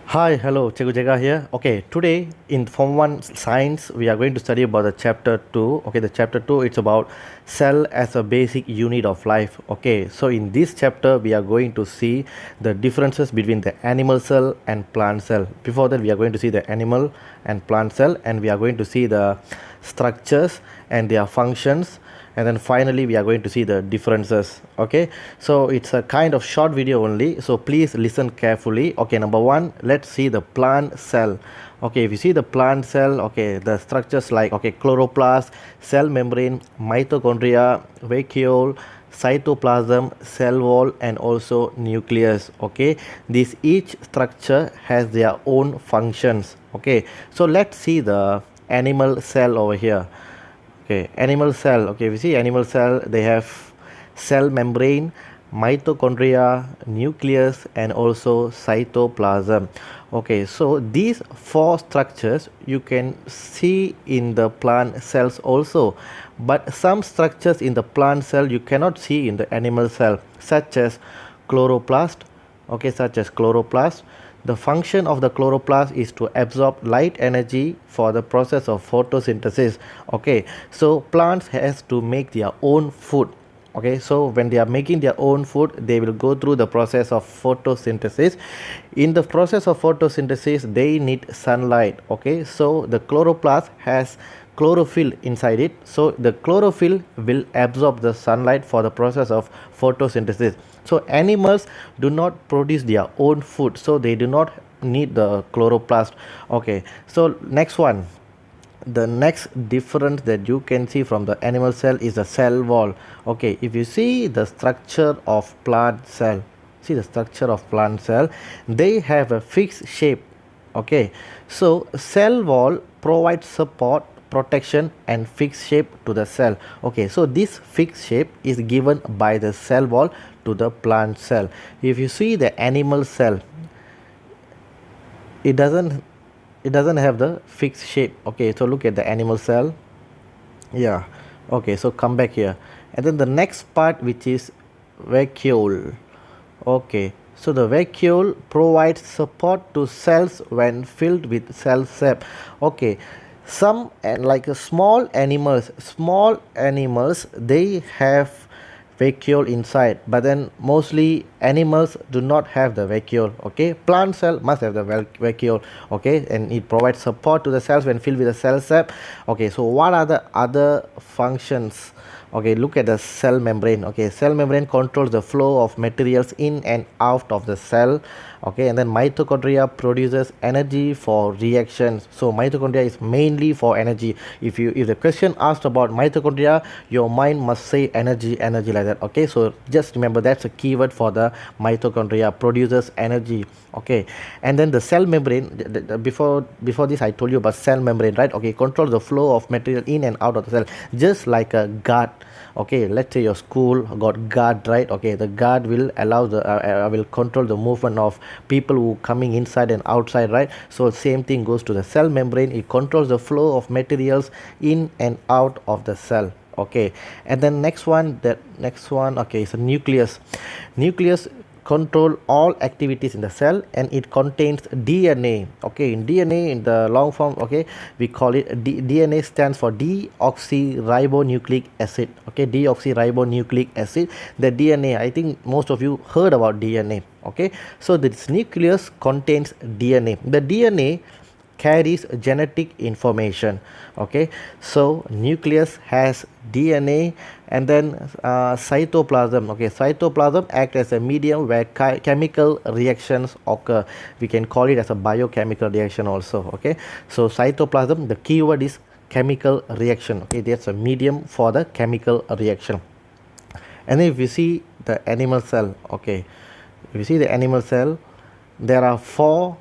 Hi, hello, Chegu Jega here. Okay, today in Form 1 Science, we are going to study about the chapter 2. Okay, the chapter 2, it's about cell as a basic unit of life. Okay, so in this chapter, we are going to see the differences between the animal cell and plant cell. Before that, we are going to see the animal and plant cell, and we are going to see the structures and their functions, and then finally we are going to see the differences. Okay, so it's a kind of short video only, so please listen carefully. Okay, number one, let's see the plant cell. Okay, if you see the plant cell, okay, the structures like, okay, chloroplast, cell membrane, mitochondria, vacuole, cytoplasm, cell wall, and also nucleus. Okay, this each structure has their own functions. Okay, so let's see the animal cell over here. Okay, animal cell. Okay, we see animal cell, they have cell membrane, mitochondria, nucleus, and also cytoplasm. Okay, so these four structures you can see in the plant cells also, but some structures in the plant cell you cannot see in the animal cell, such as chloroplast. Okay, such as chloroplast. The function of the chloroplast is to absorb light energy for the process of photosynthesis. Okay, so plants has to make their own food. Okay, so when they are making their own food, they will go through the process of photosynthesis. In the process of photosynthesis, they need sunlight. Okay, so the chloroplast has chlorophyll inside it, so the chlorophyll will absorb the sunlight for the process of photosynthesis. So animals do not produce their own food, so they do not need the chloroplast. Okay, so next one, the next difference that you can see from the animal cell is the cell wall. Okay, if you see the structure of plant cell, see the structure of plant cell, they have a fixed shape. Okay, so cell wall provides support, protection, and fixed shape to the cell. Okay, so this fixed shape is given by the cell wall to the plant cell. If you see the animal cell, it doesn't have the fixed shape. Okay, so look at the animal cell. Yeah, okay, so come back here, and then the next part, which is vacuole. Okay, so the vacuole provides support to cells when filled with cell sap. Okay, some and like small animals, they have vacuole inside, but then mostly animals do not have the vacuole. Okay, plant cell must have the vacuole. Okay, and it provides support to the cells when filled with the cell sap. Okay, so what are the other functions? Okay, look at the cell membrane. Okay, cell membrane controls the flow of materials in and out of the cell. Okay, and then mitochondria produces energy for reactions. So mitochondria is mainly for energy. If the question asked about mitochondria, your mind must say energy like that. Okay, so just remember that's a keyword for the mitochondria, produces energy. Okay, and then the cell membrane, before this I told you about cell membrane, right? Okay, controls the flow of material in and out of the cell, just like a guard. Okay, let's say your school got guard, right? Okay, the guard will allow will control the movement of people who coming inside and outside, right? So same thing goes to the cell membrane. It controls the flow of materials in and out of the cell. Okay, and then next one, okay, is a nucleus control all activities in the cell, and it contains DNA. Okay, in DNA, in the long form, okay, we call it DNA stands for deoxyribonucleic acid. Okay, deoxyribonucleic acid, the DNA, I think most of you heard about DNA. Okay, so this nucleus contains DNA. The DNA carries genetic information. Okay, so nucleus has DNA, and then cytoplasm. Okay, cytoplasm act as a medium where chemical reactions occur. We can call it as a biochemical reaction also. Okay, so cytoplasm, the keyword is chemical reaction. Okay, that's a medium for the chemical reaction. And then if you see the animal cell, okay, if you see the animal cell, there are four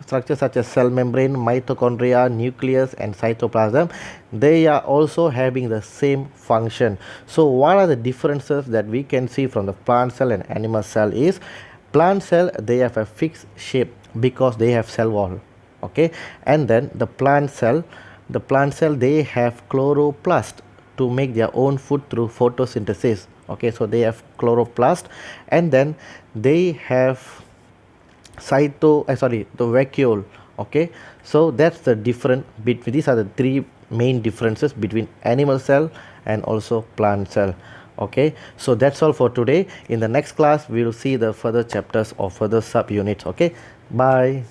structures such as cell membrane, mitochondria, nucleus, and cytoplasm. They are also having the same function. So what are the differences that we can see from the plant cell and animal cell is, plant cell, they have a fixed shape because they have cell wall. Okay, and then the plant cell, they have chloroplast to make their own food through photosynthesis. Okay, so they have chloroplast, and then they have the vacuole. Okay, so that's the different between, these are the three main differences between animal cell and also plant cell. Okay, so that's all for today. In the next class we will see the further chapters or further subunits. Okay, bye.